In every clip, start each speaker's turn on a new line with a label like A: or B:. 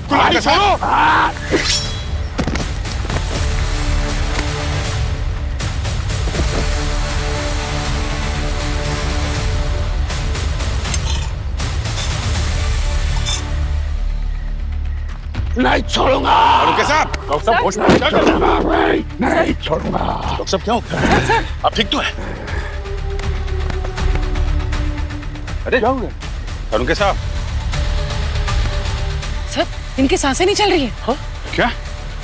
A: कुल्हाड़ी छोड़ो।
B: नहीं छोड़ूंगा।
A: रुके साहब।
C: डॉक्टर साहब होश में क्या कर रहे हैं?
B: नहीं छोड़ूंगा।
C: डॉक्टर साहब क्या हो गया? आप ठीक तो है?
A: अरे
B: क्या हो गया?
A: रुके साहब।
D: सर, इनकी सांसें नहीं चल रही है। हाँ?
A: क्या?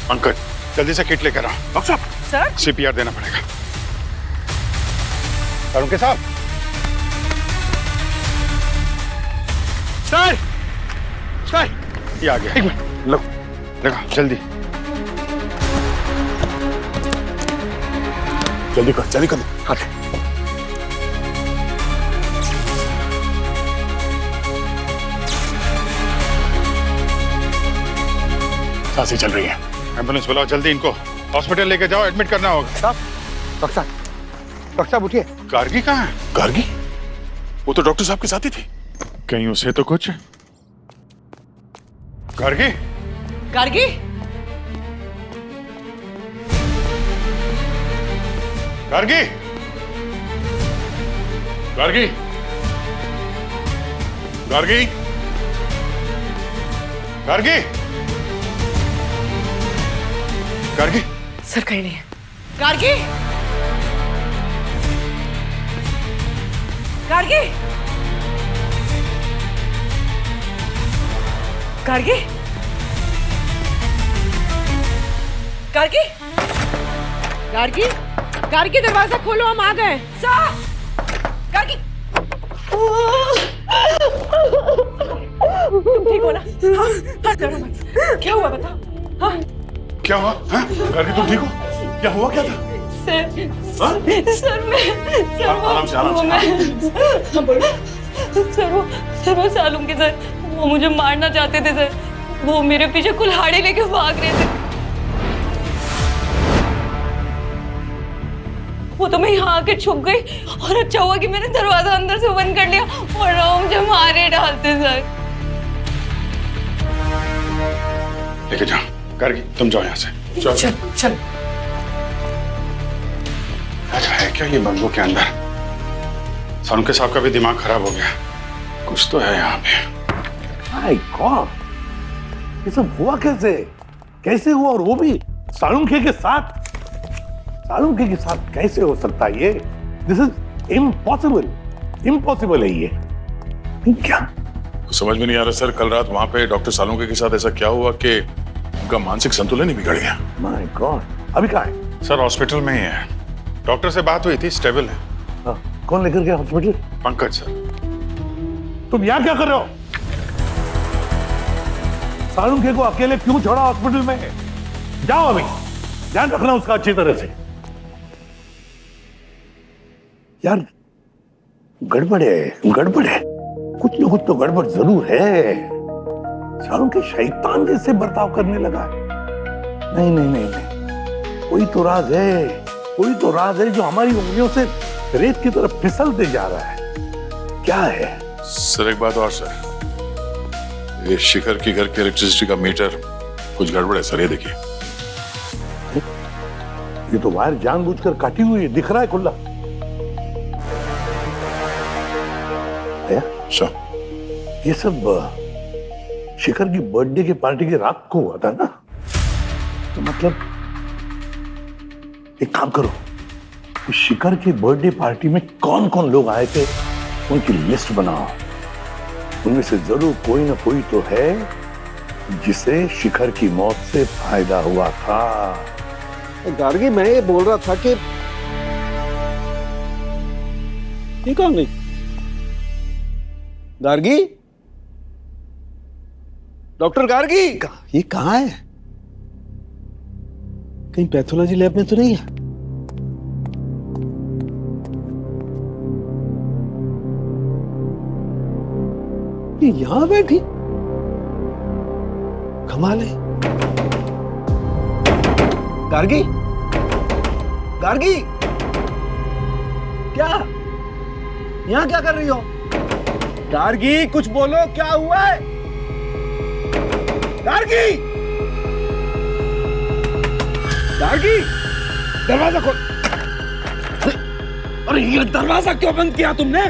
A: पंकज जल्दी से किट लेकर आओ।
C: डॉक्टर साहब
D: सर,
A: सीपीआर देना पड़ेगा। रुके साहब।
B: सर, सर,
A: ये आ गया।
B: एक मिनट।
A: लो लगा जल्दी।
C: जल्दी कर, जल्दी कर।
B: हाँ।
C: सांसें चल रही है।
A: एम्बुलेंस बुलाओ जल्दी, इनको हॉस्पिटल लेके जाओ, एडमिट करना होगा।
B: साहब, डॉक्टर साहब उठिए।
A: गार्गी कहाँ है?
C: गार्गी? वो तो डॉक्टर साहब के साथ ही थी।
A: कहीं उसे तो कुछ। गार्गी?
D: गार्गी,
A: गार्गी? गार्गी? गार्गी? गार्गी? गार्गी?
D: सर कहीं नहीं है। गार्गी, गार्गी, गार्गी, गार्गी, गार्गी, गार्गी, दरवाजा खोलो, हम आ गए। गार्गी, तुम ठीक हो ना? हाँ, हाँ, डरो मत। क्या हुआ बताओ? हाँ,
C: क्या हुआ? हाँ? गार्गी तुम ठीक हो? क्या हुआ, क्या था?
E: सर
C: आराम से, आराम से।
E: सर वो सालूम के सर, वो मुझे मारना चाहते थे सर। वो मेरे पीछे कुल्हाड़ी लेके भाग रहे थे। वो तो मैं यहाँ आके छुप गई और अच्छा हुआ कि मैंने दरवाजा अंदर से बंद कर लिया और वो मुझे मारे डालते सर।
A: लेके जाओ। गार्गी तुम जाओ यहाँ से।
D: चल, चल।
A: अच्छा है क्या ये बंबू के अंदर? सालुंके साहब का भी दिमाग खराब हो गया। कुछ तो है यहाँ पे।
B: माय गॉड, ये सब हुआ कैसे? कैसे हुआ? और वो भी सालुंके के साथ? सालुंके के साथ कैसे हो सकता है ये? This is impossible. इम्पॉसिबल है ये। क्या
C: कुछ समझ में नहीं आ रहा सर। कल रात वहां पे डॉक्टर सालुंके के साथ ऐसा क्या हुआ कि उनका मानसिक संतुलन ही बिगड़ गया।
B: माय गॉड, अभी कहाँ है?
A: सर हॉस्पिटल में ही है। डॉक्टर से बात हुई थी, स्टेबल है।
B: हाँ, कौन लेकर गया हॉस्पिटल?
A: पंकज सर।
B: तुम यहाँ क्या कर रहे हो? सालुंके को अकेले क्यों छोड़ा हॉस्पिटल में? जाओ अभी, ध्यान रखना उसका अच्छी तरह से। यार गड़बड़ है, गड़बड़ है। कुछ ना कुछ तो गड़बड़ जरूर है। सालुंके शैतान जैसे बर्ताव करने लगा। नहीं नहीं नहीं नहीं, कोई तो राज है, कोई तो राज है जो हमारी उंगलियों से रेत की तरफ फिसलते जा रहा है। क्या है?
C: सर एक बात और सर, ये शिखर की घर के इलेक्ट्रिसिटी का मीटर कुछ गड़बड़ है सर। ये देखिए,
B: ये तो वायर जानबूझकर काटी हुई है, दिख रहा है खुला।
C: सर
B: ये सब शिखर की बर्थडे की पार्टी की रात को हुआ था ना? तो मतलब एक काम करो, इस शिखर की बर्थडे पार्टी में कौन कौन लोग आए थे उनकी लिस्ट बनाओ। उनमें से जरूर कोई ना कोई तो है जिसे शिखर की मौत से फायदा हुआ था।
F: गार्गी, मैं ये बोल रहा था कि ये कौन गई? गार्गी, डॉक्टर गार्गी, ये कहाँ है? कहीं पैथोलॉजी लैब में तो नहीं है? ये यहां बैठी? कमाल है। गार्गी, गार्गी, क्या यहां क्या कर रही हो? गार्गी कुछ बोलो, क्या हुआ है?
B: गार्गी, गार्गी, दरवाजा खोल। अरे ये दरवाजा क्यों बंद किया तुमने?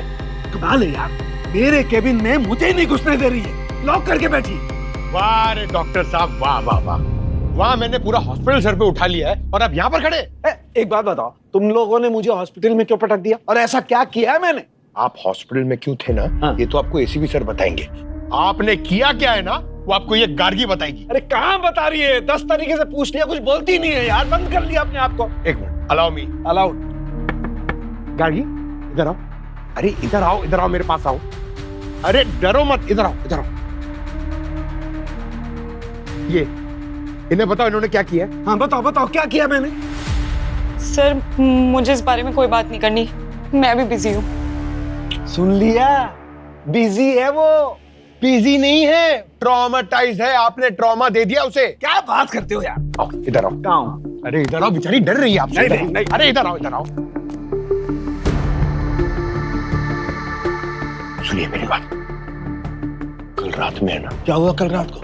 B: कमाल है यार, मेरे केबिन में मुझे नहीं घुसने दे रही है, लॉक करके बैठी।
G: वाह रे डॉक्टर साहब, वाह वाह वाह। वहाँ मैंने पूरा हॉस्पिटल सर पे उठा लिया है और अब यहाँ पर खड़े।
F: एक बात बताओ, तुम लोगों ने मुझे हॉस्पिटल में क्यों पटक दिया और ऐसा क्या किया है मैंने?
G: आप हॉस्पिटल में क्यों थे ना,
F: हाँ।
G: ये तो आपको एसीपी सर बताएंगे। आपने किया क्या है ना, वो आपको ये गार्गी बताएगी।
F: अरे कहाँ बता रही है? 10 तरीके से पूछ लिया, कुछ बोलती नहीं है यार, बंद कर लिया अपने आप को।
G: एक minute, allow me.
F: Allowed.
G: Gargi इधर आओ। अरे इधर आओ, इधर आओ, मेरे पास आओ। अरे डरो मत, इधर आओ, इधर आओ। ये इन्हें बताओ इन्होंने क्या किया है?
F: हाँ बताओ बताओ, क्या किया मैंने?
E: सर मुझे इस बारे में कोई बात नहीं करनी, मैं भी बिजी हूँ।
F: सुन लिया, बिजी है वो।
G: बिजी नहीं है, ट्रॉमाटाइज है। आपने ट्रॉमा दे दिया उसे।
F: क्या बात करते हो यार?
G: आओ इधर आओ।
F: कहाँ हूँ?
G: अरे इधर आओ, बेचारी डर रही है आपसे।
F: नहीं,
G: इधर
F: नहीं,
G: आओ।
F: नहीं।
G: अरे इधर आओ, इधर आओ। सुनिए मेरी बात। कल रात में है ना,
F: क्या हुआ कल रात को?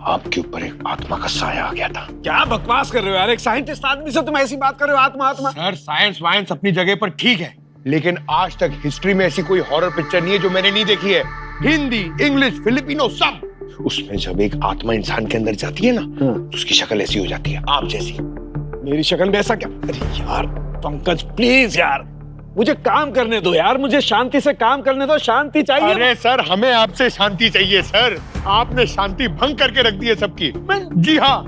G: आपके ऊपर एक आत्मा का साया आ गया था।
F: क्या बकवास कर रहे हो यार? एक साइंटिस्ट आदमी से तुम ऐसी बात कर रहे हो? आत्मा आत्मा।
G: सर साइंस वाइंस अपनी जगह पर ठीक है, लेकिन आज तक हिस्ट्री में ऐसी कोई हॉरर पिक्चर नहीं है जो मैंने नहीं देखी है। हिंदी, इंग्लिश, फिलिपिनो सब। उसमें जब एक आत्मा इंसान के अंदर जाती है ना, तो उसकी शक्ल ऐसी हो जाती है, आप जैसी।
F: मेरी शक्ल में ऐसा क्या? अरे यार पंकज प्लीज यार, मुझे काम करने दो यार, मुझे शांति से काम करने दो, शांति चाहिए।
G: अरे सर हमें आपसे शांति चाहिए सर। आपने शांति भंग करके रख दी है सबकी। जी हाँ,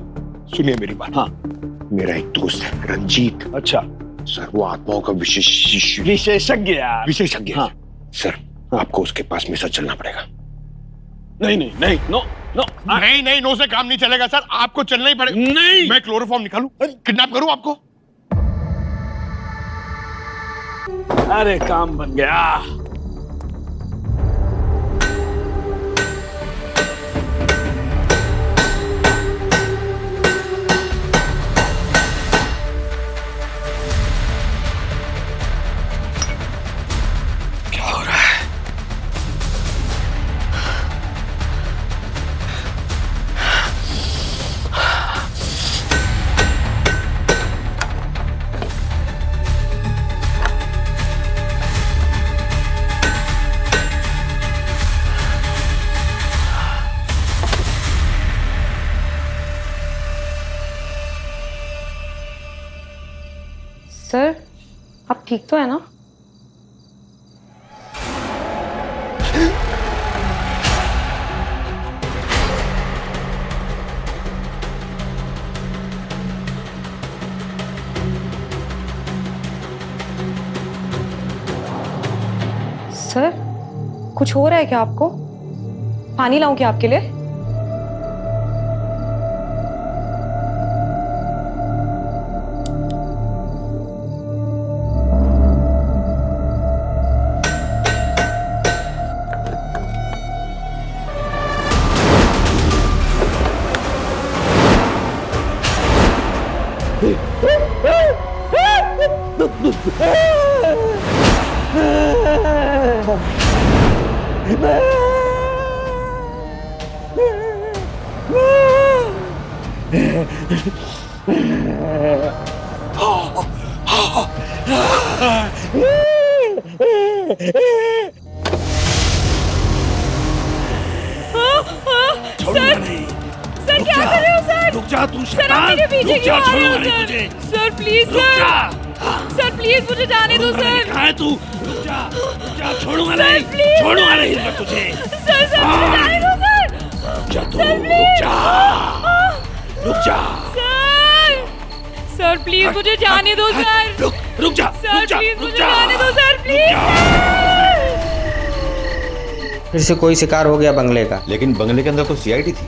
G: सुनिए मेरी बात।
F: हाँ।
G: मेरा एक दोस्त है रंजीत।
F: अच्छा।
G: सर वो आत्माओं का
F: विशेषज्ञ यार।
G: विशेषज्ञ।
F: हाँ।
G: सर आपको उसके पास में सर चलना पड़ेगा।
F: नहीं नहीं नहीं, नो नो।
G: नहीं नहीं, नो से काम नहीं चलेगा सर, आपको चलना ही पड़ेगा।
F: नहीं।
G: मैं क्लोरोफॉर्म निकालूं, किडनैप करूं आपको?
F: अरे काम बन गया।
G: क्या हो रहा है?
E: सर आप ठीक तो है ना? सर कुछ हो रहा है क्या आपको? पानी लाऊं क्या आपके लिए? सर क्या कर रहे हो सर?
B: रुक जा तू
E: सर आप मेरे पीछे क्यों आ रहे हो sir? Sir please sir, sir please मुझे जाने दो सर।
B: कहाँ है तू? रुक जा, छोड़ूंगा
E: सर,
B: नहीं,
E: please।
B: छोड़ूंगा नहीं मैं तुझे।
E: सर सर मुझे जाने दो सर।
B: रुक जा तू,
E: सर,
B: रुक
E: please।
B: जा, रुक जा।
E: सर सर प्लीज मुझे जाने दो सर।
B: रुक जा,
E: सर
B: रुक जा,
E: प्लीज
B: रुक
E: मुझे
B: जा।
E: जाने दो सर प्लीज।
H: फिर से कोई शिकार हो गया बंगले का।
I: लेकिन बंगले के अंदर तो सीआईडी थी।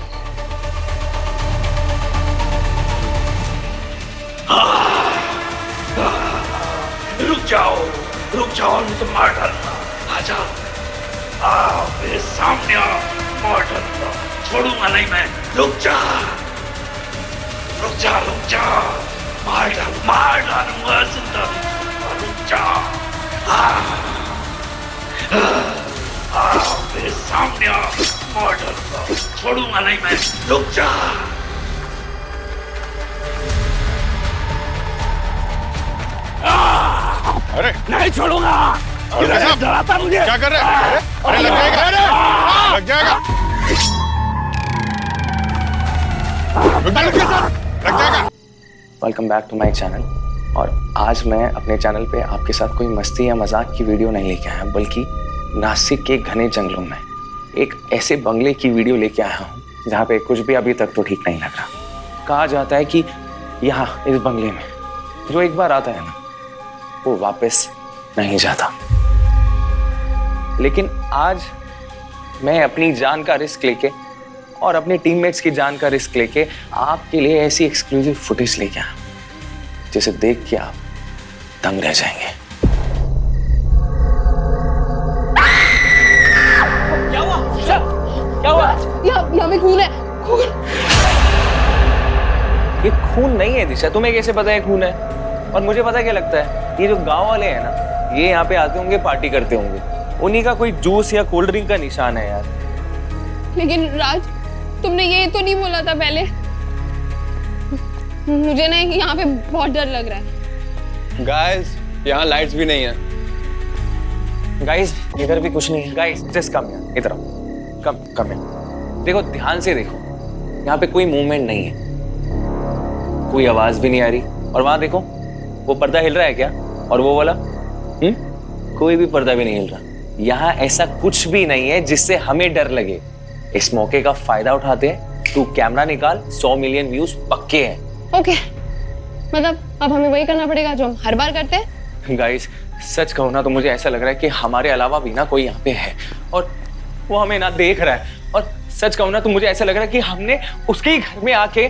B: रुक जाओ, नहीं तो मार डालूंगा। आजा, मेरे सामने आओ, मार डालूंगा, छोड़ूंगा नहीं मैं। रुक जा, रुक जा, रुक जा, मार डालूंगा, जिंदा नहीं छोड़ूंगा, रुक जा। मेरे सामने आ, मार डालूंगा, छोड़ूंगा नहीं मैं, रुक जा।
C: अरे
B: नहीं छोड़ूंगा। डराता मुझे।
C: क्या कर रहे हैं? अरे लग जाएगा, लग जाएगा, लग जाएगा।
J: Welcome back to my channel. और आज मैं अपने चैनल पे आपके साथ कोई मस्ती या मजाक की वीडियो नहीं लेके आया, बल्कि नासिक के घने जंगलों में एक ऐसे बंगले की वीडियो लेके आया हूँ जहाँ पे कुछ भी अभी तक तो ठीक नहीं लग रहा। कहा जाता है कि यहाँ इस बंगले में जो एक बार आता है ना, वो वापस नहीं जाता। लेकिन आज मैं अपनी जान का रिस्क लेके और अपने टीममेट्स की जान का रिस्क लेके आपके लिए ऐसी एक्सक्लूसिव फुटेज लेके आया जिसे देख के आप दंग रह जाएंगे।
E: क्या हुआ? क्या हुआ? यहाँ पे खून है, खून।
J: ये खून नहीं है दिशा, तुम्हें कैसे पता है खून है? और मुझे पता क्या लगता है, ये जो गांव वाले हैं ना, ये यहाँ पे आते होंगे, पार्टी करते होंगे, उन्हीं का कोई जूस या कोल्ड ड्रिंक का निशान है यार।
E: लेकिन राज, तुमने ये तो नहीं बोला था पहले। मुझे ना यहाँ पे बहुत डर लग रहा है।
I: गाइस, यहाँ लाइट्स भी नहीं है।
J: गाइस, इधर भी कुछ नहीं है। गाइस, जस्ट कम यार, इधर आओ, कम यार। देखो, ध्यान से देखो, यहाँ पे कोई मूवमेंट नहीं है, कोई आवाज भी नहीं आ रही। और वहां देखो, वो पर्दा हिल रहा है क्या? और वो वाला कोई भी पर्दा भी नहीं हिल रहा। यहाँ ऐसा कुछ भी नहीं है जिससे हमें डर लगे। इस मौके का फायदा उठाते हैं। तू कैमरा निकाल, 100 मिलियन व्यूज पक्के हैं।
E: ओके, मतलब अब हमें वही करना पड़ेगा जो हम हर बार करते हैं।
J: गाइस, सच कहूँ ना तो मुझे ऐसा लग रहा है कि हमारे अलावा भी ना कोई यहाँ पे है और वो हमें ना देख रहा है। और सच कहूँ ना तो मुझे ऐसा लग रहा है कि हमने उसके ही घर में आके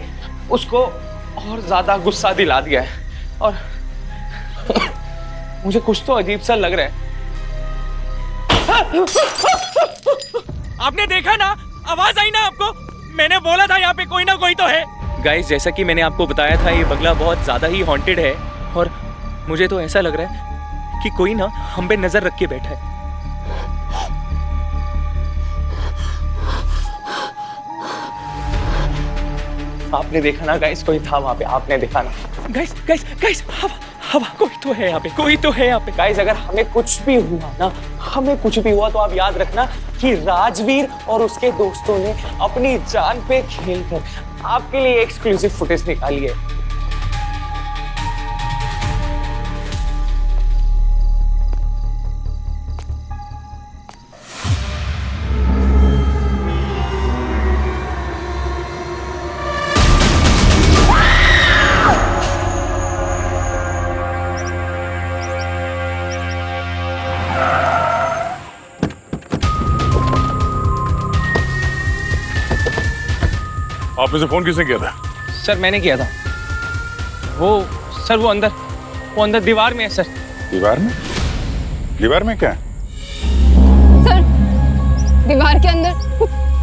J: उसको और ज्यादा गुस्सा दिला दिया है। और मुझे कुछ तो अजीब सा लग रहा है।
F: आपने देखा ना, आवाज आई ना आपको? मैंने बोला था यहाँ पे कोई ना कोई तो है।
J: गाइस, जैसा कि मैंने आपको बताया था, ये बंगला बहुत ज्यादा ही हॉन्टेड है और मुझे तो ऐसा लग रहा है कि कोई ना हम पे नजर रख के बैठा है। आपने देखा ना गाइस, कोई था वहां पे, आपने देखा ना?
F: गाइस गाइस गाइस, हवा कोई तो है यहाँ पे, कोई तो है यहाँ पे।
J: गाइस, अगर हमें कुछ भी हुआ ना, हमें कुछ भी हुआ तो आप याद रखना कि राजवीर और उसके दोस्तों ने अपनी जान पे खेलकर आपके लिए एक्सक्लूसिव फुटेज निकाली है।
C: आप इसे फोन किसने किया था?
J: सर, मैंने किया था। वो अंदर दीवार में है सर।
C: दीवार में? दीवार में क्या?
E: सर, दीवार के अंदर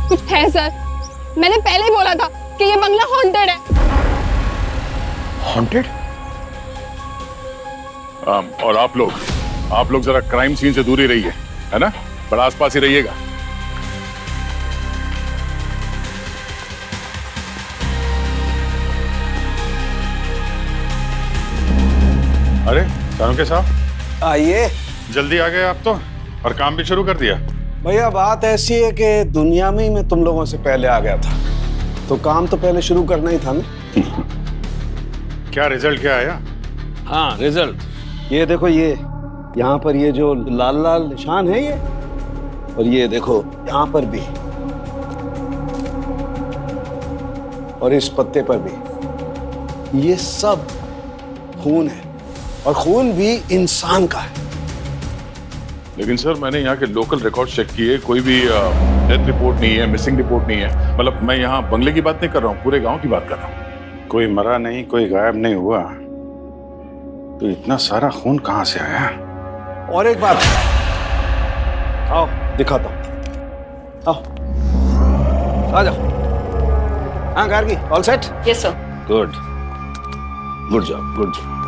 E: कुछ है सर। मैंने पहले ही बोला था कि ये बंगला हॉन्टेड है।
C: हॉन्टेड? और आप लोग जरा क्राइम सीन से दूर ही रहिए, है ना? बड़ा आसपास ही रहिएगा। अरे चाणक्य साहब,
K: आइए।
A: जल्दी आ गए आप तो, और काम भी शुरू कर दिया।
K: भैया, बात ऐसी है कि दुनिया में ही मैं तुम लोगों से पहले आ गया था, तो काम तो पहले शुरू करना ही था ना।
A: क्या रिजल्ट क्या आया?
K: हाँ, रिजल्ट ये देखो, ये यहाँ पर ये जो लाल लाल निशान है ये, और ये देखो यहाँ पर भी, और इस पत्ते पर भी, ये सब खून है, और खून भी इंसान का है।
C: लेकिन सर, मैंने यहाँ के लोकल रिकॉर्ड चेक किए, कोई भी डेथ रिपोर्ट नहीं है, मिसिंग रिपोर्ट नहीं है। मतलब मैं यहाँ बंगले की बात नहीं कर रहा हूँ, पूरे गांव की बात कर रहा हूँ।
A: कोई मरा नहीं, कोई गायब नहीं हुआ, तो इतना सारा खून कहाँ से आया?
K: और एक बात, आओ दिखाता हूँ, आओ आ जाओ। हाँ Gargi, all set?
E: Yes sir.
K: Good, good job, good job.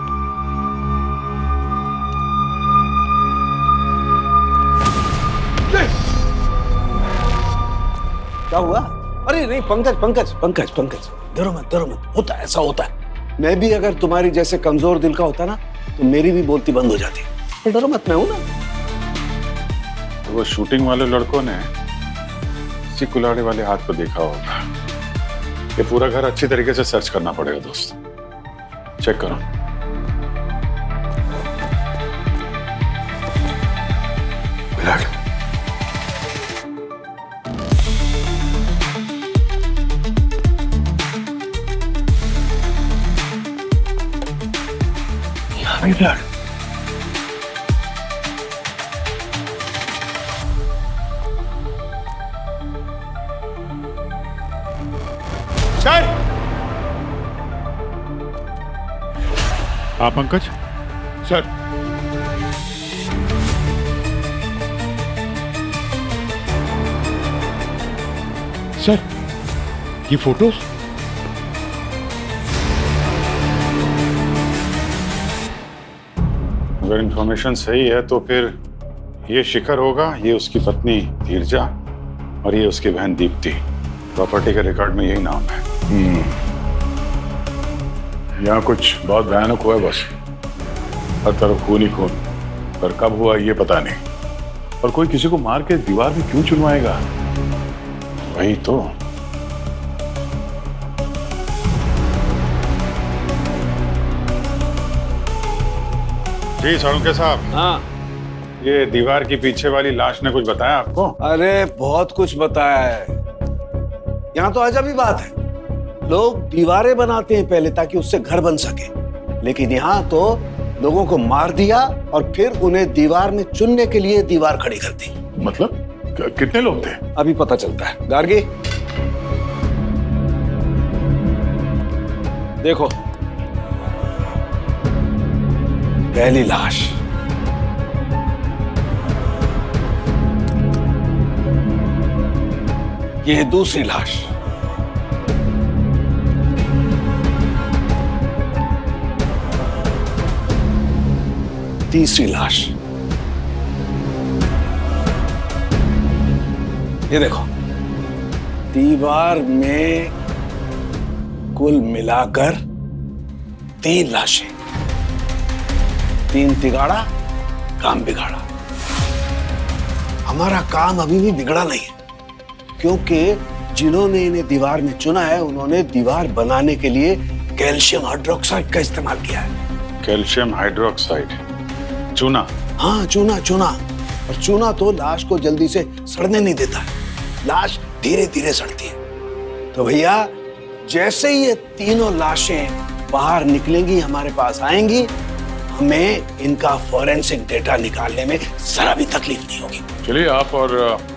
K: क्या हुआ? अरे नहीं पंकज पंकज पंकज पंकज, डरो मत होता है, ऐसा होता है। मैं भी अगर तुम्हारी जैसे कमजोर दिल का होता ना तो मेरी भी बोलती बंद हो जाती। तो डरो मत, मैं हूं ना।
A: तो वो शूटिंग वाले लड़कों ने इसी कुल्हाड़ी वाले हाथ को देखा होगा। ये पूरा घर अच्छी तरीके से सर्च करना पड़ेगा दोस्त। चेक करो।
B: ब्लड। यहाँ भी ब्लड।
G: सर।
C: आप पंकज?
G: सर। सर, ये फोटोज?
A: अगर इंफॉर्मेशन सही है तो फिर ये शिखर होगा, ये उसकी पत्नी धीरजा और ये उसकी बहन दीप्ति। प्रॉपर्टी के रिकॉर्ड में यही नाम है।
C: यहाँ कुछ बहुत भयानक हुआ है बस। हर तरफ खून ही खून, पर कब हुआ ये पता नहीं। और कोई किसी को मार के दीवार में क्यों चुनवाएगा?
A: वही तो। जी सोलंके साहब।
K: हाँ।
A: ये दीवार की पीछे वाली लाश ने कुछ बताया आपको?
K: अरे बहुत कुछ बताया है। यहाँ तो अजब ही बात है, लोग दीवारें बनाते हैं पहले ताकि उससे घर बन सके, लेकिन यहाँ तो लोगों को मार दिया और फिर उन्हें दीवार में चुनने के लिए दीवार खड़ी कर दी।
C: मतलब कितने लोग थे?
K: अभी पता चलता है। गार्गी देखो, पहली लाश, ये है दूसरी लाश, तीसरी लाश, ये देखो। दीवार में कुल मिलाकर 3 लाशें। 3 तिगाड़ा, काम बिगाड़ा। हमारा काम अभी भी बिगड़ा नहीं है, क्योंकि जिन्होंने इन्हें दीवार में चुना है उन्होंने दीवार बनाने के लिए कैल्शियम हाइड्रोक्साइड का इस्तेमाल किया है।
A: कैल्शियम हाइड्रोक्साइड, चूना?
K: हाँ, चूना। और चूना तो लाश को जल्दी से सड़ने नहीं देता है, लाश धीरे धीरे सड़ती है। तो भैया जैसे ही ये तीनों लाशें बाहर निकलेंगी, हमारे पास आएंगी, हमें इनका फॉरेंसिक डेटा निकालने में जरा भी तकलीफ नहीं होगी।
C: चलिए आप और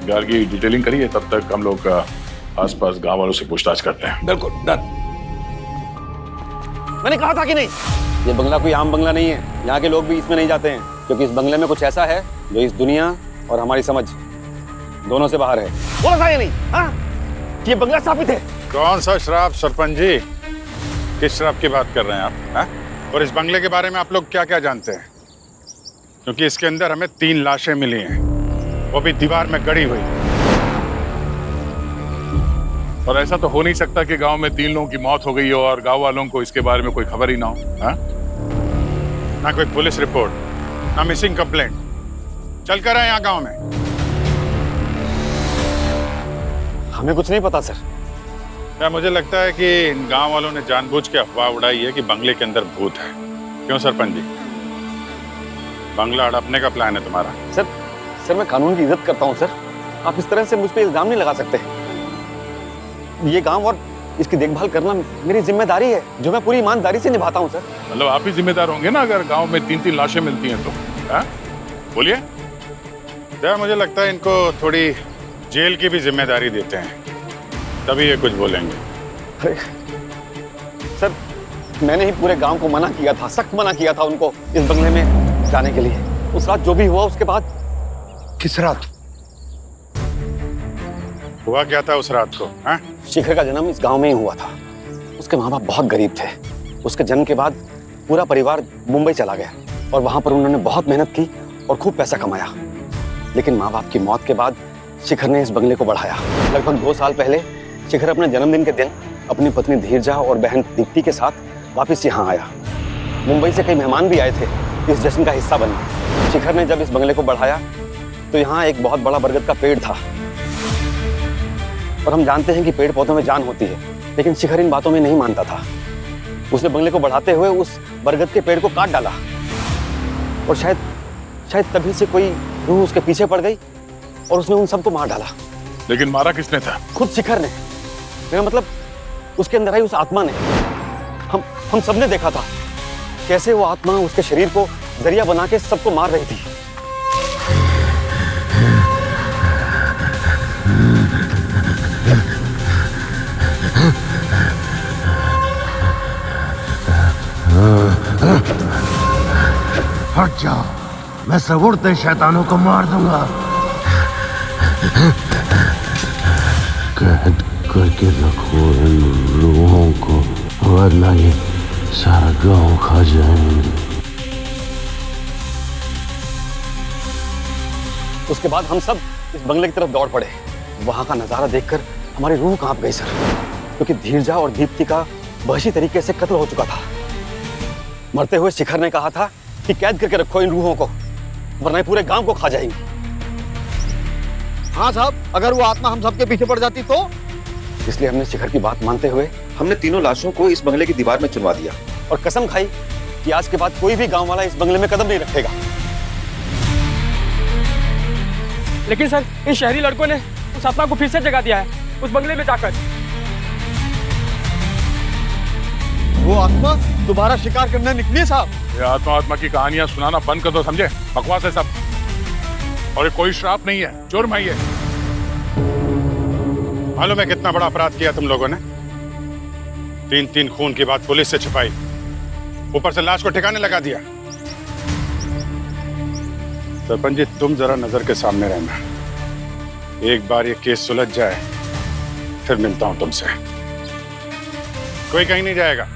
C: गार्गी डिटेलिंग करिए, तब तक हम लोग आसपास गांव वालों से पूछताछ करते हैं।
K: बिल्कुल डन।
I: मैंने कहा था कि नहीं, ये बंगला कोई आम बंगला नहीं है। यहाँ के लोग भी इसमें नहीं जाते हैं, क्योंकि इस बंगले में कुछ ऐसा है जो इस दुनिया और हमारी समझ दोनों से बाहर है। बोला था या नहीं? हाँ, ये बंगला स्थापित है।
A: कौन सा शराब सरपंच जी? किस शराब की बात कर रहे हैं आप? हा? और इस बंगले के बारे में आप लोग क्या क्या जानते हैं? क्योंकि इसके अंदर हमें 3 लाशें मिली हैं, वो भी दीवार में गड़ी हुई।
C: और ऐसा तो हो नहीं सकता कि गांव में 3 लोगों की मौत हो गई हो और गांव वालों को इसके बारे में कोई खबर ही ना हो। हा?
A: ना कोई पुलिस रिपोर्ट, ना मिसिंग कंप्लेंट। चल कर आए यहाँ गांव में।
I: हमें कुछ नहीं पता सर।
A: क्या मुझे लगता है कि इन गांव वालों ने जानबूझ के अफवाह उड़ाई है कि बंगले के अंदर भूत है। क्यों सरपंच जी? बंगला हड़पने का प्लान है तुम्हारा?
I: सर मैं कानून की इज्जत करता हूँ सर। आप इस तरह से मुझ पे इल्जाम नहीं लगा सकते। ये गांव और इसकी देखभाल करना मेरी जिम्मेदारी है, जो मैं पूरी ईमानदारी से निभाता हूँ सर।
C: मतलब आप ही जिम्मेदार होंगे ना अगर गांव में 3-3 लाशें मिलती हैं तो? हा? बोलिए।
A: क्या मुझे लगता है इनको थोड़ी जेल की भी जिम्मेदारी देते हैं, तभी ये कुछ बोलेंगे।
I: अरे सर, मैंने ही पूरे गांव को मना किया था, सख्त मना किया था उनको इस बंगले में जाने के लिए। उस रात जो भी हुआ उसके बाद।
G: किस रात?
A: हुआ क्या था उस रात को? हा?
I: शिखर का जन्म इस गांव में ही हुआ था। उसके माँ बाप बहुत गरीब थे। उसके जन्म के बाद पूरा परिवार मुंबई चला गया और वहां पर उन्होंने बहुत मेहनत की और खूब पैसा कमाया। लेकिन माँ बाप की मौत के बाद शिखर ने इस बंगले को बढ़ाया। लगभग 2 साल पहले शिखर अपने जन्मदिन के दिन अपनी पत्नी धीरजा और बहन दीप्ति के साथ वापस यहाँ आया। मुंबई से कई मेहमान भी आए थे इस जश्न का हिस्सा बनने। शिखर ने जब इस बंगले को बढ़ाया तो यहाँ एक बहुत बड़ा बरगद का पेड़ था, और हम जानते हैं कि पेड़ पौधों में जान होती है, लेकिन शिखर इन बातों में नहीं मानता था। उसने बंगले को बढ़ाते हुए उस बरगद के पेड़ को काट डाला, और शायद तभी से कोई रूह उसके पीछे पड़ गई और उसने उन सबको मार डाला।
C: लेकिन मारा किसने था?
I: खुद शिखर ने। मेरा मतलब उसके अंदर आई उस आत्मा ने। हम सबने देखा था कैसे वो आत्मा उसके शरीर को जरिया बना के सबको मार रही थी।
B: हट जाओ, मैं सब उड़ते शैतानों को मार दूंगा। कैद करके रखो इन रूहों को, वरना ये सारा गांव खा जाएंगे।
I: उसके बाद हम सब इस बंगले की तरफ दौड़ पड़े। वहां का नजारा देखकर हमारी रूह कांप गई सर, क्योंकि धीरजा और दीप्ति का वहशी तरीके से कत्ल हो चुका था। मरते हुए शिखर ने कहा था कि कैद करके रखो इन रूहों को, वरना पूरे गांव को खा जाएंगी।
K: हाँ साहब, अगर वो आत्मा हम सबके पीछे पड़ जाती तो?
I: इसलिए हमने शिखर की बात मानते हुए हमने तीनों लाशों को इस बंगले की दीवार में चुनवा दिया, और कसम खाई कि आज के बाद कोई भी गांव वाला इस बंगले में कदम नहीं रखेगा।
D: लेकिन सर, इन शहरी लड़कों ने उस आत्मा को फिर से जगा दिया है उस बंगले में जाकर।
K: वो आत्मा दोबारा शिकार करने निकली साहब।
C: ये आत्मा की कहानियां सुनाना बंद कर दो, समझे? बकवास है सब, और ये कोई श्राप नहीं है, जुर्म है ये।
A: मालूम है कितना बड़ा अपराध किया तुम लोगों ने? 3 खून की बात पुलिस से छिपाई, ऊपर से लाश को ठिकाने लगा दिया। सरपंच जी, तुम जरा नजर के सामने रहना। एक बार ये केस सुलझ जाए फिर मिलता हूं तुमसे। कोई कहीं नहीं जाएगा।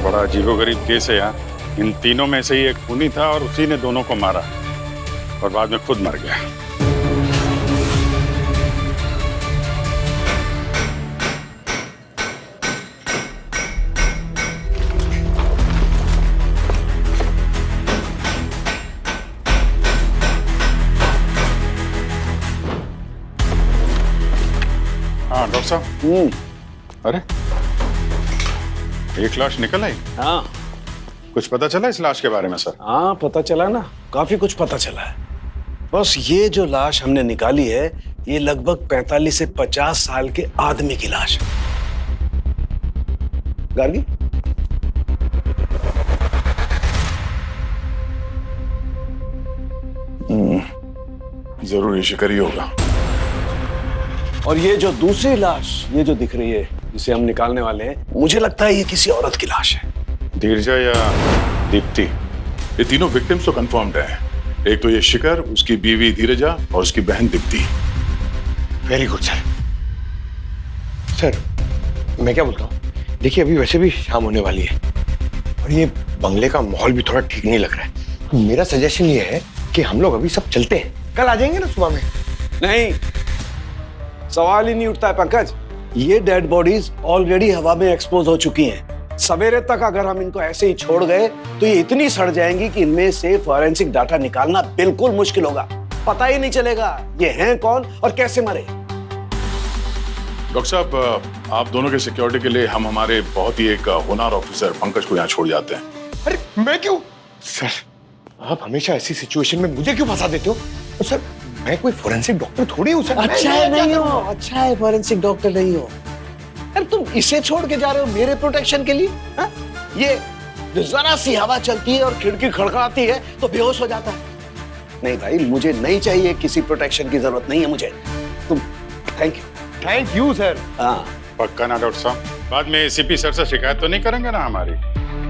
A: बड़ा अजीबोगरीब केस है यार। इन तीनों में से ही एक खूनी था और उसी ने दोनों को मारा और बाद में खुद मर गया। हाँ डॉक्टर साहब। अरे, एक लाश निकल आई।
K: हाँ,
A: कुछ पता चला इस लाश के बारे में सर?
K: हाँ पता चला ना, काफी कुछ पता चला है। बस ये जो लाश हमने निकाली है, ये लगभग 45 से 50 साल के आदमी की लाश है। गार्गी,
C: जरूर ये शिकारी होगा।
K: और ये जो दूसरी लाश, ये जो दिख रही है, जिसे हम निकालने वाले हैं, मुझे लगता है ये किसी औरत की लाश है।
A: धीरजा या दीप्ति?
C: ये तीनों विक्टिम्स तो कंफर्म्ड हैं। एक तो ये शिखर, उसकी बीवी धीरजा और उसकी बहन Deepti.
G: Very good sir. Sir, मैं क्या बोलता हूँ, देखिए अभी वैसे भी शाम होने वाली है और ये बंगले का माहौल भी थोड़ा ठीक नहीं लग रहा है। तो मेरा सजेशन ये है कि हम लोग अभी सब चलते हैं, कल आ जाएंगे ना सुबह में।
K: नहीं, सवाल ही नहीं उठता है पंकज। ये डेड बॉडीज ऑलरेडी हवा में एक्सपोज हो चुकी हैं। सवेरे तक अगर हम इनको ऐसे ही छोड़ गए तो ये इतनी सड़ जाएंगी कि इनमें से फॉरेंसिक डाटा निकालना बिल्कुल मुश्किल होगा। पता ही नहीं चलेगा ये हैं कौन और कैसे मरे।
C: डॉक्टर साहब, आप दोनों के सिक्योरिटी के लिए हम हमारे बहुत ही एक होनहार ऑफिसर पंकज को यहाँ छोड़ जाते हैं।
G: अरे मैं क्यों? सर, आप हमेशा ऐसी सिचुएशन में मुझे क्यों फंसा देते हो? तो सर, मैं कोई फोरेंसिक डॉक्टर थोड़ी हूँ सर।
K: अच्छा है नहीं हो, अच्छा है फोरेंसिक डॉक्टर नहीं हो। अरे तुम इसे छोड़ के जा रहे हो मेरे प्रोटेक्शन के लिए? हा? ये जो जरा सी हवा चलती है और खिड़की खड़खड़ाती है तो बेहोश हो जाता है। नहीं भाई, मुझे नहीं चाहिए, किसी प्रोटेक्शन की जरूरत नहीं है मुझे। तुम
G: थैंक यू सर।
K: हाँ
A: पक्का ना डॉक्टर साहब? बाद में एसीपी सर से शिकायत तो नहीं करेंगे ना हमारी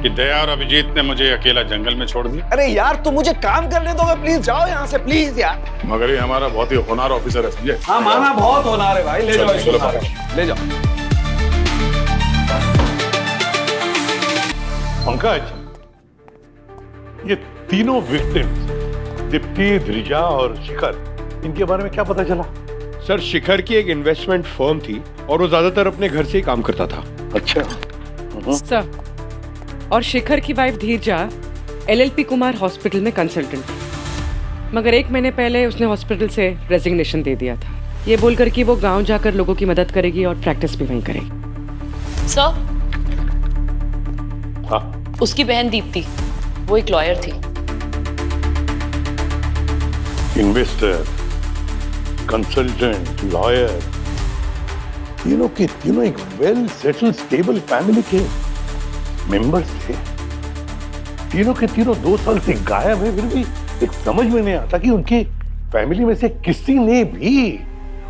A: कि दया और अभिजीत ने मुझे अकेला जंगल में छोड़ दिया?
K: अरे यार, तुम मुझे काम करने दो, प्लीज जाओ यहाँ से प्लीज यार।
C: मगर ये हमारा बहुत ही होनहार ऑफिसर है, समझे?
K: हाँ माना, बहुत होनहार है भाई। ले जाओ
C: चलो,
K: इसको, ले जाओ।
A: पंकज, ये
B: तीनों विक्टिम्स दीप्ति, द्विजा और शिखर, इनके बारे में क्या पता चला?
G: सर शिखर की एक इन्वेस्टमेंट फर्म थी और वो ज्यादातर अपने घर से ही काम करता था।
B: अच्छा।
L: सर, और शिखर की वाइफ धीरजा LLP कुमार हॉस्पिटल में कंसल्टेंट थी, मगर 1 महीने पहले उसने हॉस्पिटल से रेजिग्नेशन दे दिया था, ये बोलकर कि वो गांव जाकर लोगों की मदद करेगी और प्रैक्टिस भी वहीं करेगी।
M: सर,
B: हाँ,
M: उसकी बहन दीप्ति, वो एक लॉयर थी।
B: इन्वेस्टर, कंसल्टेंट, लॉयर, तीनों के तीनों एक वेल सेटल्ड स्टेबल फैमिली के मेंबर्स थे। तीनों के तीनों 2 साल से गायब है, फिर भी एक समझ में नहीं आता कि उनकी फैमिली में से किसी ने भी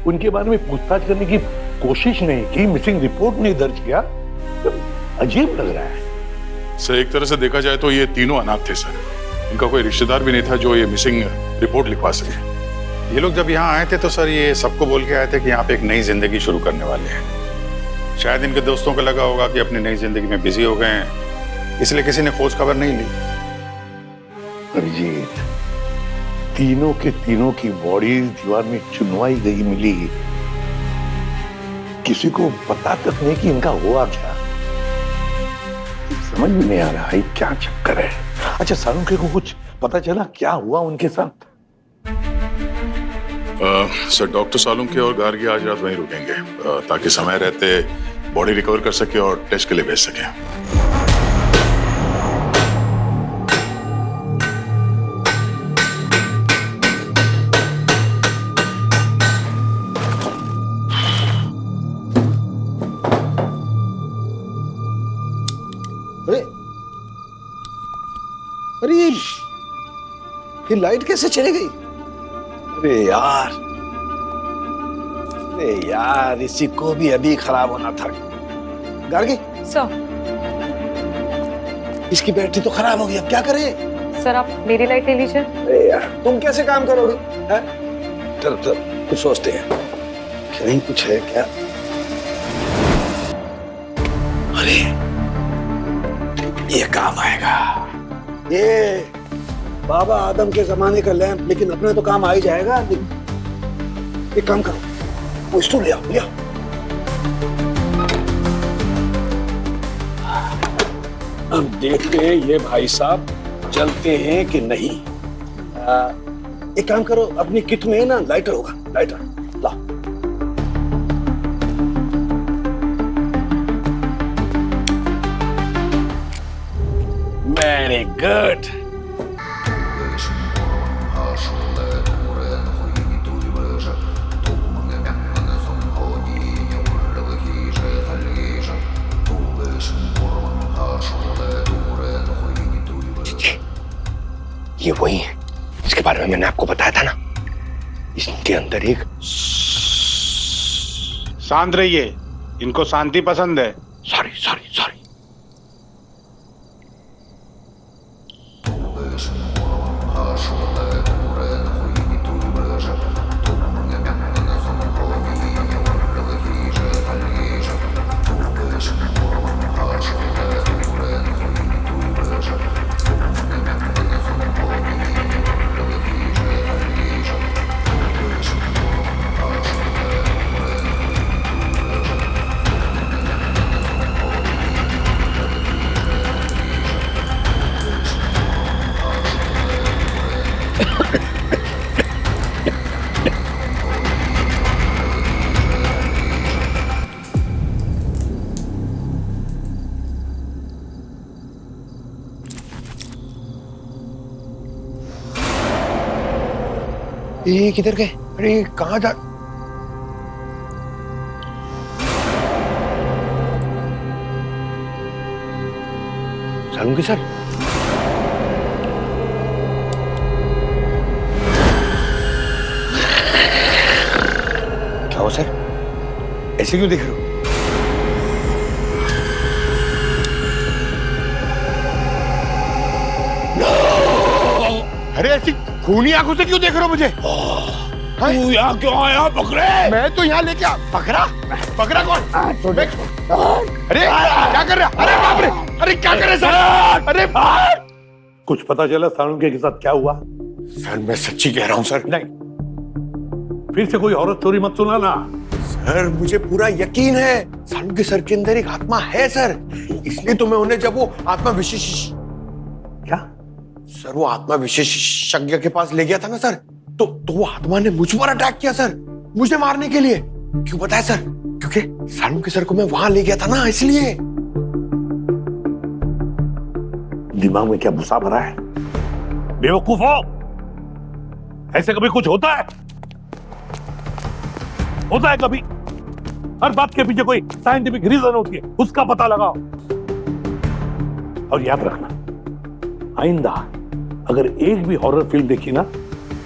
B: उनके बारे में पूछताछ करने की कोशिश नहीं की, मिसिंग रिपोर्ट नहीं दर्ज किया। तो अजीब लग रहा है।
C: सर एक तरह से देखा जाए तो ये तीनों अनाथ थे सर, इनका कोई रिश्तेदार भी नहीं था जो ये मिसिंग रिपोर्ट लिखवा सके।
A: ये लोग जब यहाँ आए थे तो सर ये सबको बोल के आए थे कि यहाँ पे एक नई जिंदगी शुरू करने वाले हैं। शायद इनके दोस्तों को लगा होगा कि अपनी नई जिंदगी में बिजी हो गए हैं, इसलिए किसी ने खोज खबर नहीं ली।
B: अभिजीत, तीनों के तीनों की बॉडीज दीवार में चुनवाई गई मिली, किसी को पता तक नहीं कि इनका हुआ क्या। समझ में नहीं आ रहा है क्या चक्कर है। अच्छा, सालुंखे को कुछ पता चला क्या हुआ उनके साथ?
C: सर डॉक्टर सालुंखे और गार्गी आज रात वहीं रुकेंगे ताकि समय रहते बॉडी रिकवर कर सके और टेस्ट के लिए भेज सके।
K: अरे ये लाइट कैसे चली गई? अरे यार इसी को भी अभी खराब होना था। गार्गी
L: सर,
K: इसकी बैटरी तो खराब हो गई, अब क्या करें?
L: सर आप मेरी लाइट ले लीजिए।
K: अरे यार तुम कैसे काम करोगे? चल चल कुछ सोचते हैं, कहीं कुछ है क्या? अरे ये काम आएगा, ये बाबा आदम के जमाने का लैंप, लेकिन अपने तो काम आ ही जाएगा। एक काम करो, वो स्टूल ले आओ। अब देखते हैं ये भाई साहब चलते हैं कि नहीं। एक काम करो, अपनी किट में ना लाइटर होगा, लाइटर ला। Very good.
G: ये वही है, इसके बारे में मैंने आपको बताया था ना। इसके अंदर एक
A: शांत रहिए, इनको शांति पसंद है।
G: Sorry sorry sorry. ये किधर गए? अरे कहाँ जा? सालुंखे सर, क्या हो सर, ऐसे क्यों देख रहे हो?
B: अरे ऐसी खूनी आंखों से क्यों देख रहे हो मुझे?
K: तू यहाँ क्यों आया बकरे?
B: मैं तो यहाँ लेके पकड़ा। पकड़ा कौन? अरे क्या कर रहा? अरे बाप रे! अरे क्या कर रहे सर? अरे कुछ पता चला सालुंके के साथ क्या हुआ?
G: सर मैं सच्ची कह रहा हूं सर।
B: नहीं, फिर से कोई औरत स्टोरी मत सुनाना।
G: सर मुझे पूरा यकीन है सालुंके सर के अंदर एक आत्मा है सर, इसलिए तो मैं उन्हें जब वो आत्मा विशेष
B: क्या
G: सर वो आत्मा विशेषज्ञ के पास ले गया था ना सर, तो वो आत्मा ने मुझ पर अटैक किया सर, मुझे मारने के लिए। क्यों बताया सर? क्योंकि सालुंके सर को मैं वहां ले गया था ना, इसलिए।
B: दिमाग में क्या भूसा भरा है? बेवकूफ हो, ऐसे कभी कुछ होता है? होता है कभी? हर बात के पीछे कोई साइंटिफिक रीजन होती है, उसका पता लगाओ। और याद रखना, आइंदा अगर एक भी हॉरर फिल्म देखी ना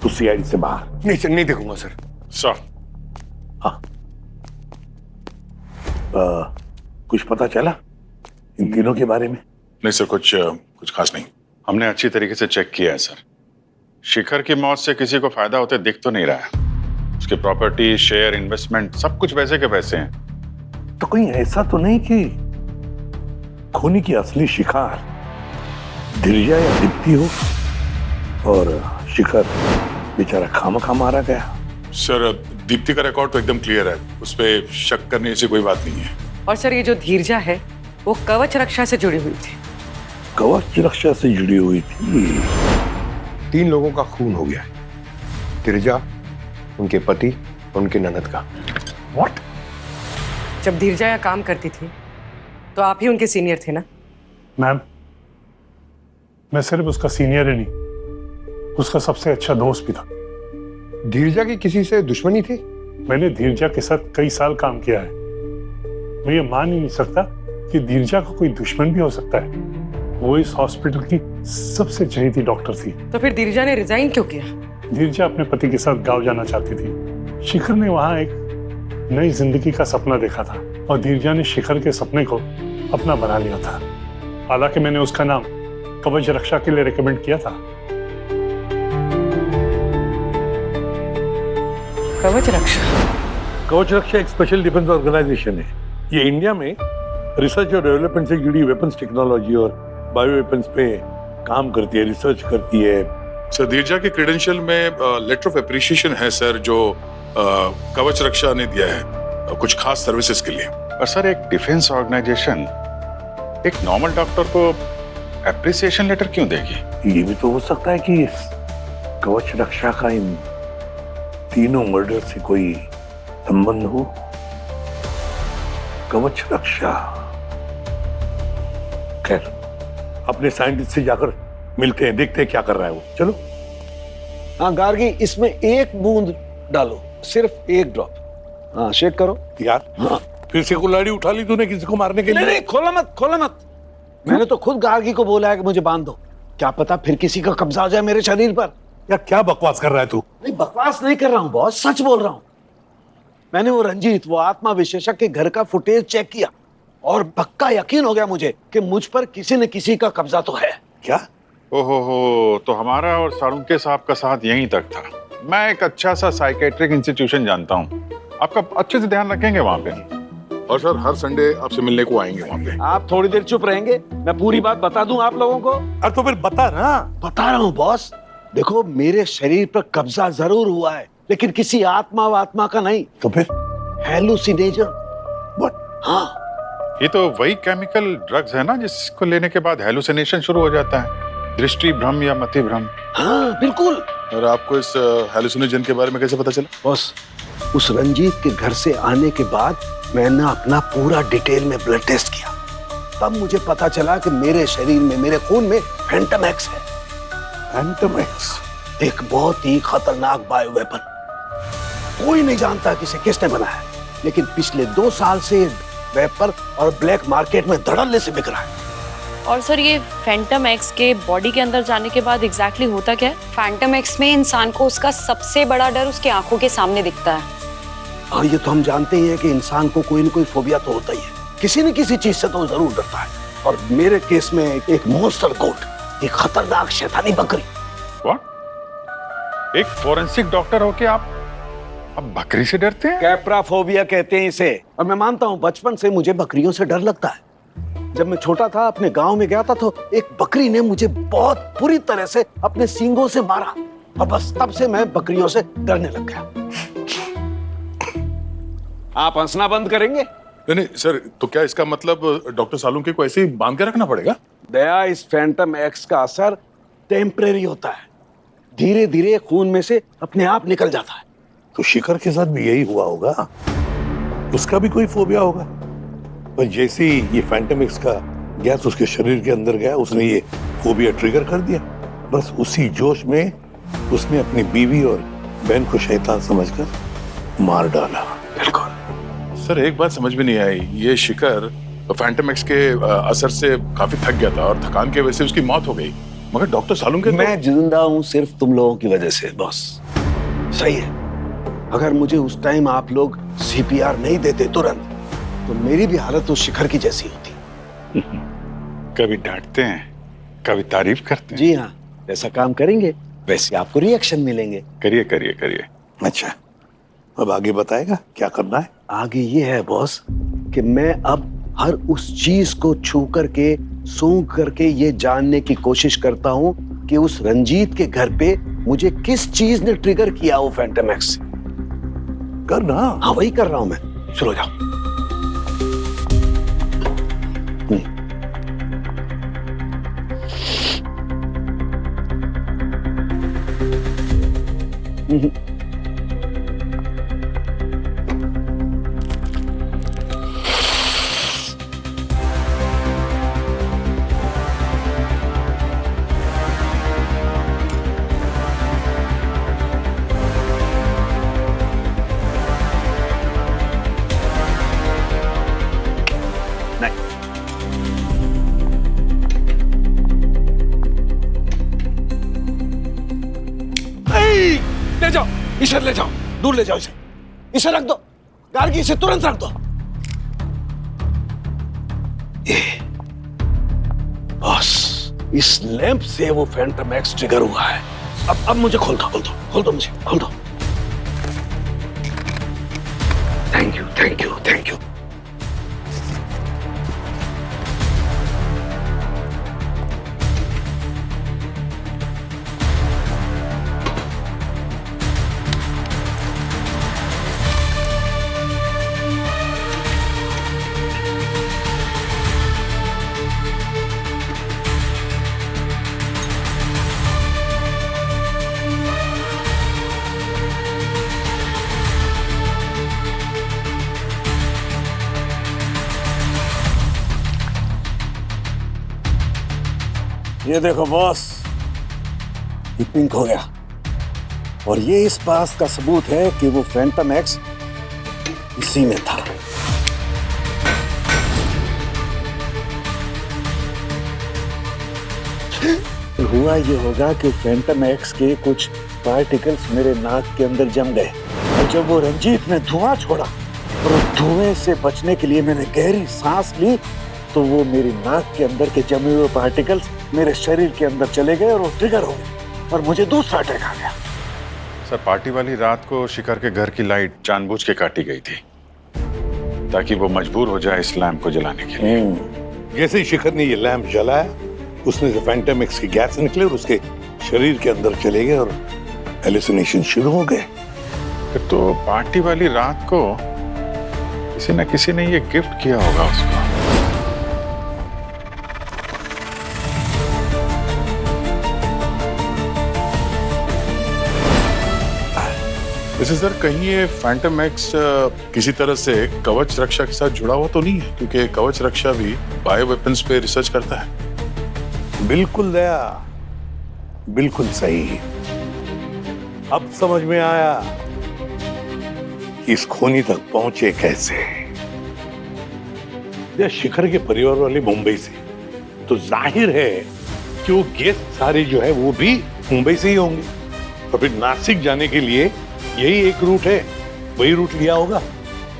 B: तो सीआईडी से बाहर।
G: नहीं सर, नहीं देखूंगा सर।
A: सर
B: हाँ, कुछ पता चला इन तीनों के बारे में?
C: नहीं सर, कुछ खास नहीं।
A: हमने अच्छी तरीके से चेक किया है सर। शिखर की मौत से किसी को फायदा होते दिख तो नहीं रहा है। उसकी प्रॉपर्टी, शेयर, इन्वेस्टमेंट सब कुछ वैसे के वैसे हैं।
B: तो कहीं ऐसा तो नहीं कि खूनी की असली शिकार धीरजा या दीप्ति हो और शिखर बेचारा खामखा मारा गया?
C: सर दीप्ति का रिकॉर्ड तो एकदम क्लियर है, उस पर शक करने जैसी कोई बात नहीं है।
L: और सर ये जो धीरजा है वो कवच रक्षा से जुड़ी हुई थी।
B: कवच रक्षा से जुड़ी हुई थी?
G: 3 लोगों का खून हो गया है, धीरजा, उनके पति, उनके ननद का।
B: What?
L: जब धीरजा यहाँ काम करती थी तो आप ही उनके सीनियर थे ना?
N: मैम, मैं सिर्फ उसका सीनियर ही नहीं, उसका सबसे अच्छा दोस्त भी था।
G: धीरजा की किसी से दुश्मनी थी?
N: मैंने धीरजा के साथ कई साल काम किया है। मैं ये मान ही नहीं सकता कि धीरजा का कोई दुश्मन भी हो सकता है। वो इस हॉस्पिटल की सबसे चहेती डॉक्टर थी।
L: तो फिर धीरजा ने रिजाइन क्यों किया?
N: धीरजा अपने पति के साथ गांव जाना चाहती थी। शिखर ने वहां एक नई जिंदगी का सपना देखा था और धीरजा ने शिखर के सपने को अपना बना लिया था। हालांकि मैंने उसका नाम कवच रक्षा के लिए रिकमेंड किया था।
L: कवच रक्षा?
B: कवच रक्षा एक स्पेशल डिफेंस ऑर्गेनाइजेशन है। ये इंडिया में रिसर्च और डेवलपमेंट से जुड़ी वेपन्स टेक्नोलॉजी और बायो वेपन्स पे काम करती है, रिसर्च करती है।
C: सर धीरजा के क्रेडेंशियल में लेटर ऑफ एप्रिसिएशन है सर, जो कवच रक्षा ने दिया है कुछ खास सर्विसेज के लिए।
A: और सर एक डिफेंस ऑर्गेनाइजेशन एक नॉर्मल डॉक्टर को एप्रिसिएशन लेटर क्यों देगी?
B: ये भी तो हो सकता है कि कवच रक्षा का इन तीनों मर्डर से कोई संबंध हो। कवच रक्षा, खैर अपने साइंटिस्ट से जाकर मिलते हैं, देखते हैं क्या कर रहा है वो। चलो।
K: हाँ गार्गी, इसमें 1 बूंद डालो, सिर्फ 1 ड्रॉप। हाँ शेक करो
B: यार। हाँ, फिर से कुल्हाड़ी उठा ली तूने किसी को मारने के लिए?
K: नहीं, खोला मत, खोला मत। मैंने तो खुद गार्गी को बोला है कि मुझे बांध दो, क्या पता फिर किसी का कब्जा हो जाए मेरे शरीर पर।
B: यार क्या बकवास कर रहा है तू?
K: नहीं बकवास नहीं कर रहा हूँ बॉस, सच बोल रहा हूँ। मैंने वो रंजीत, वो आत्मा विशेषज्ञ के घर का फुटेज चेक किया और पक्का यकीन हो गया मुझे कि मुझ पर किसी न किसी का कब्जा तो है।
B: क्या?
A: ओहो, तो हमारा और सालुंके साहब का साथ यहीं तक था। मैं एक अच्छा सा साइकेट्रिक इंस्टीट्यूशन जानता हूँ, आपका अच्छे से ध्यान रखेंगे वहाँ पे।
C: और सर हर संडे आपसे मिलने को आएंगे वहाँ पे।
K: आप थोड़ी देर चुप रहेंगे, मैं पूरी बात बता दूं आप लोगों को।
B: अरे तो फिर बता ना।
K: बता रहा हूँ बॉस। देखो मेरे शरीर पर कब्जा जरूर हुआ है, लेकिन किसी आत्मा का नहीं।
B: तो फिर?
K: हेलुसिनेशन। हाँ,
A: ये तो वही केमिकल ड्रग्स है ना जिसको लेने के बाद हेलुसिनेशन शुरू हो जाता है, दृष्टि भ्रम या मति भ्रम।
K: हाँ बिल्कुल।
C: और आपको इस हेलुसिनोजन के बारे में कैसे पता चला?
K: बॉस, उस रंजीत के घर से आने के बाद मैंने अपना पूरा डिटेल में ब्लड टेस्ट किया, तब मुझे पता चला कि मेरे शरीर में, मेरे खून में फैंटम एक्स है।
B: Phantom x?
K: एक बहुत ही खतरनाक बायो वेपन। कोई नहीं जानता कि इसे किसने बनाया, लेकिन पिछले 2 साल से वेपर और ब्लैक मार्केट में धड़ल्ले से बिक रहा है।
M: और सर ये फैंटम एक्स के बॉडी के अंदर जाने के बाद एग्जैक्टली होता क्या है?
E: फैंटम एक्स में इंसान को उसका सबसे बड़ा डर उसकी आंखों के सामने दिखता है।
K: हाँ, ये तो हम जानते ही हैं कि इंसान को कोई न कोई फोबिया तो होता ही है, किसी न किसी चीज से तो जरूर डरता है। और मेरे केस में एक मॉन्स्टर गोट, एक खतरनाक शैतानी बकरी।
A: व्हाट? एक फोरेंसिक डॉक्टर होके आप बकरी से डरते हैं?
K: कैप्राफोबिया कहते हैं इसे। और मैं मानता हूँ बचपन से मुझे बकरियों से डर लगता है। जब मैं छोटा था अपने गांव में गया था तो एक बकरी ने मुझे बहुत बुरी तरह से अपने सींगों से मारा और बस तब से मैं बकरियों से डरने लग गया। आप हंसना बंद करेंगे?
C: नहीं सर, तो क्या इसका मतलब डॉक्टर सालुंके को ऐसे ही बांध के रखना पड़ेगा?
K: दया, इस फैंटम एक्स का असर टेम्परेरी होता है, धीरे धीरे खून में से अपने आप निकल जाता है।
B: तो शिखर के साथ भी यही हुआ होगा, उसका भी कोई फोबिया होगा। पर जैसे ही ये फैंटम एक्स का गैस उसके शरीर के अंदर गया, उसने ये फोबिया ट्रिगर कर दिया। बस उसी जोश में उसने अपनी बीवी और बहन को शैतान समझकर मार डाला।
K: बिल्कुल
C: सर, एक बात समझ में नहीं आई, ये शिखर फैंटम एक्स के असर से काफी थक गया था और थकान की वजह से उसकी मौत हो गई, मगर डॉक्टर सालुंके
K: मैं जिंदा हूं सिर्फ तुम लोगों की वजह से बॉस। सही है, अगर मुझे उस टाइम आप लोग सीपीआर नहीं देते तुरंत, तो मेरी भी हालत उस शिखर की जैसी होती।
A: कभी डांटते हैं, कभी तारीफ करते हैं।
K: जी हाँ, जैसा काम करेंगे वैसे आपको रिएक्शन मिलेंगे।
A: करिए करिए करिए।
B: अच्छा, अब आगे बताएगा क्या करना है?
K: आगे ये है बॉस कि मैं अब हर उस चीज को छू करके, सूंघ करके ये जानने की कोशिश करता हूँ कि उस रंजीत के घर पे मुझे किस चीज ने ट्रिगर किया वो फैंटम एक्स।
B: करना?
K: हाँ, वही कर रहा हूं मैं। चलो जाओ। ले जाओ, इसे ले जाओ, दूर ले जाओ इसे। इसे रख दो, गार्गी, इसे तुरंत रख दो। बस इस लैंप से वो फैंटम एक्स ट्रिगर हुआ है। अब मुझे खोल दो, मुझे खोल दो। Thank you, thank you, thank you. ये देखो बॉस, ये पिंक हो गया और ये इस बात का सबूत है कि वो फैंटम एक्स इसी में था। हुआ ये होगा कि फैंटम एक्स के कुछ पार्टिकल्स मेरे नाक के अंदर जम गए और जब वो रंजीत ने धुआं छोड़ा और धुएं से बचने के लिए मैंने गहरी सांस ली, तो वो मेरी नाक के अंदर के जमे हुए पार्टिकल्स मेरे शरीर के अंदर चले गए और वो ट्रिगर हो गए और मुझे दूसरा अटैक आ गया।
A: सर, पार्टी वाली रात को शिखर के घर की लाइट जानबूझ के काटी गई थी ताकि वो मजबूर हो जाए इस लैंप को जलाने के लिए।
B: जैसे ही शिखर ने ये लैंप जलाया, उसमें से फैंटम एक्स की गैस निकले और उसके शरीर के अंदर चले गए और हेलुसिनेशन शुरू हो गए।
A: फिर तो पार्टी वाली रात को किसी न किसी ने ये गिफ्ट किया होगा उसको।
C: वैसे सर, कहीं ये फैंटम एक्स किसी तरह से कवच रक्षा के साथ जुड़ा हुआ तो नहीं है? क्योंकि कवच रक्षा भी बायो वेपन्स पे रिसर्च करता है।
B: बिल्कुल दया, बिल्कुल सही। अब समझ में आया कि इस खूनी तक पहुंचे कैसे। या शिखर के परिवार वाले मुंबई से, तो जाहिर है कि वो गेस्ट सारे जो है वो भी मुंबई से ही होंगे। और फिर नासिक जाने के लिए यही एक रूट है, वही रूट लिया होगा।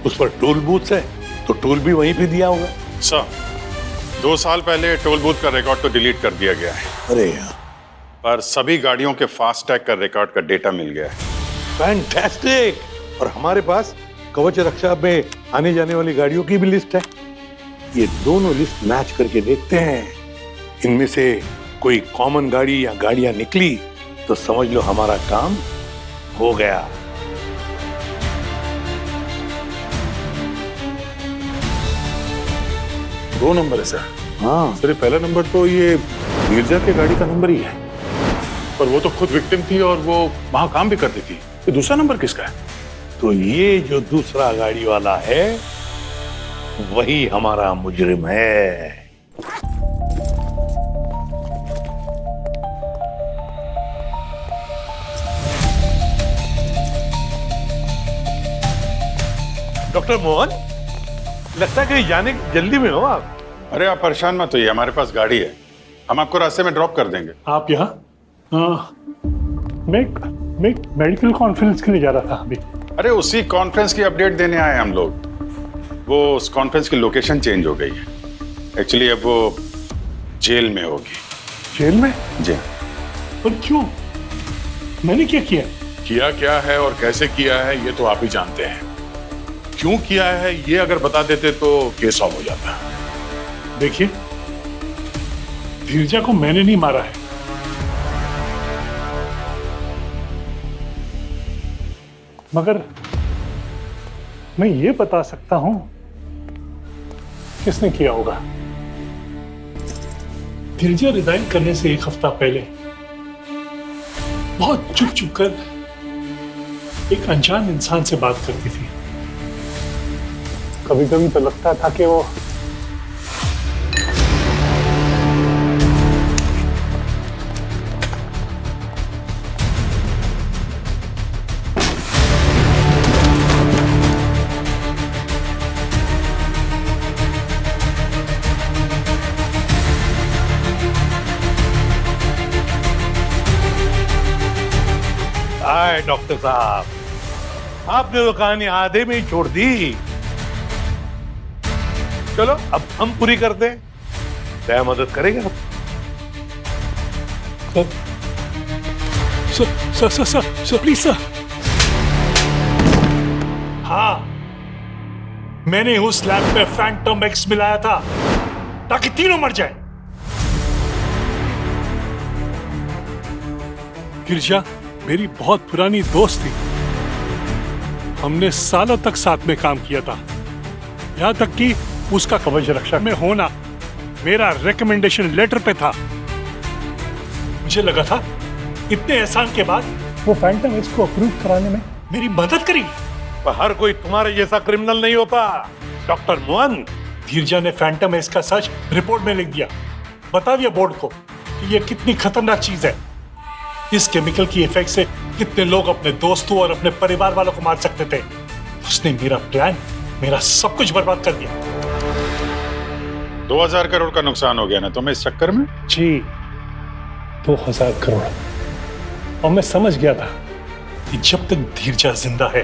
B: उस पर टोल बूथ है तो टोल भी वहीं पे दिया होगा।
A: सर, 2 साल पहले टोल बूथ का रिकॉर्ड तो डिलीट कर दिया गया है।
B: अरे यार,
A: पर सभी गाड़ियों के फास्टैग का रिकॉर्ड का डेटा मिल गया है।
B: फैंटास्टिक। और हमारे पास कवच रक्षा में आने जाने वाली गाड़ियों की भी लिस्ट है। ये दोनों लिस्ट मैच करके देखते हैं, इनमें से कोई कॉमन गाड़ी या गाड़ियां निकली तो समझ लो हमारा काम हो गया।
C: दो नंबर है सर।
B: हाँ
C: सर, पहला नंबर तो ये नीरजा के गाड़ी का नंबर ही है, पर वो तो खुद विक्टिम थी और वो वहां काम भी करती थी। ये दूसरा नंबर किसका है?
B: तो ये जो दूसरा गाड़ी वाला है वही हमारा मुजरिम है। डॉक्टर मोहन, लगता है कि जाने की जल्दी में हो आप।
A: अरे आप परेशान मत होइए, हमारे पास गाड़ी है, हम आपको रास्ते में ड्रॉप कर देंगे।
N: आप यहाँ? मैं एक मेडिकल कॉन्फ्रेंस के लिए जा रहा था अभी।
A: अरे उसी कॉन्फ्रेंस की अपडेट देने आए हम लोग। वो उस कॉन्फ्रेंस की लोकेशन चेंज हो गई है। एक्चुअली अब वो जेल में होगी।
N: जेल में?
A: जी।
N: पर क्यों? मैंने क्या किया?
C: किया क्या है और कैसे किया है ये तो आप ही जानते हैं। क्यों किया है ये अगर बता देते तो केस सॉल्व हो जाता।
N: देखिए, धीरजा को मैंने नहीं मारा है। मगर मैं ये बता सकता हूं किसने किया होगा। धीरजा रिजाइन करने से एक हफ्ता पहले बहुत चुप चुप कर एक अनजान इंसान से बात करती थी। कभी कभी तो लगता था कि वो
B: आए डॉक्टर साहब, आपने तो कहानी आधे में ही छोड़ दी। चलो अब हम पूरी करते हैं। क्या मदद करेंगे आप?
N: Sir please sir. हाँ, मैंने उस लैब में फैंटम एक्स मिलाया था ताकि तीनों मर जाए। गिरजा मेरी बहुत पुरानी दोस्त थी। हमने सालों तक साथ में काम किया था, यहां तक कि उसका कवच रक्षक में होना मेरा रिकमेंडेशन लेटर पे था। मुझे लगा था इतने एहसान के बाद वो फैंटम एक्स को अप्रूव कराने में मेरी मदद करेगी।
B: पर हर कोई तुम्हारे जैसा क्रिमिनल नहीं होता डॉक्टर मोहन।
N: धीरजा ने फैंटम एक्स का सच रिपोर्ट में लिख दिया, बता दिया बोर्ड को कि ये कितनी खतरनाक चीज है। इस केमिकल की इफेक्ट से कितने लोग अपने दोस्तों और अपने परिवार वालों को मार सकते थे। उसने मेरा प्लान, मेरा सब कुछ बर्बाद कर दिया।
A: 2000 करोड़ का नुकसान हो गया ना तुम्हें इस चक्कर में?
N: जी, 2000 करोड़। और मैं समझ गया था कि जब तक धीरजा जिंदा है,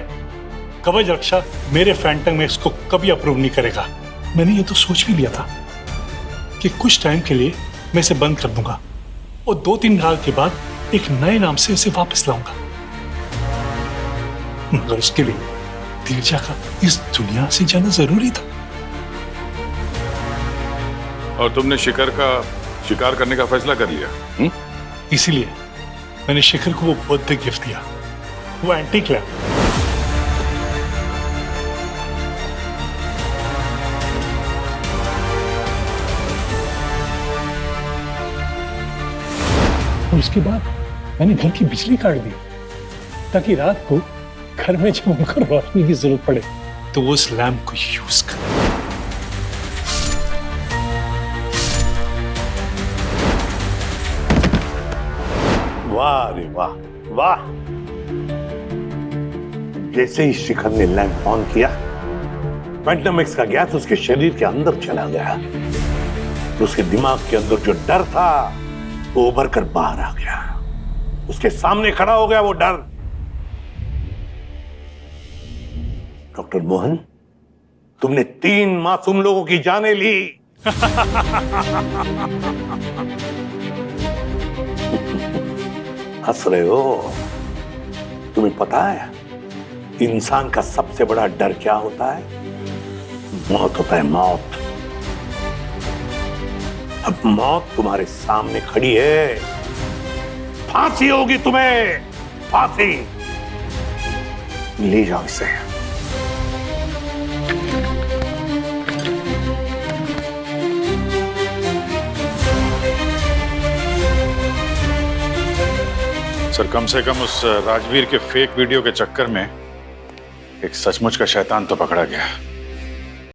N: कवच रक्षा मेरे फैंटम एक्स को कभी अप्रूव नहीं करेगा। मैंने ये तो सोच भी लिया था कि कुछ टाइम के लिए मैं इसे बंद कर दूंगा और 2-3 साल के बाद एक नए नाम से इसे वापस लाऊंगा। मगर उसके लिए धीरजा का इस दुनिया से जाना जरूरी था।
C: और तुमने शिखर का शिकार करने का फैसला कर लिया?
N: इसीलिए मैंने शिखर को वो बर्थडे गिफ्ट दिया, वो एंटीक लैम्प। और उसके बाद मैंने घर की बिजली काट दी ताकि रात को घर में जब उनको रोशनी की जरूरत पड़े तो वो उस लैम्प को यूज कर।
B: वाह रे वाह वाह। जैसे ही शिखर ने लैंप ऑन किया, फैंटम एक्स का गैस उसके शरीर के अंदर चला गया। तो उसके दिमाग के अंदर जो डर था वो उभर कर बाहर आ गया। उसके सामने खड़ा हो गया वो डर। डॉक्टर मोहन, तुमने 3 मासूम लोगों की जानें ली। हंस रहे हो? तुम्हें पता है इंसान का सबसे बड़ा डर क्या होता है? मौत होता है, मौत। अब मौत तुम्हारे सामने खड़ी है, फांसी होगी तुम्हें, फांसी। ले जाओ इसे।
A: सर, कम से कम उस राजवीर के फेक वीडियो के चक्कर में एक सचमुच का शैतान तो पकड़ा गया।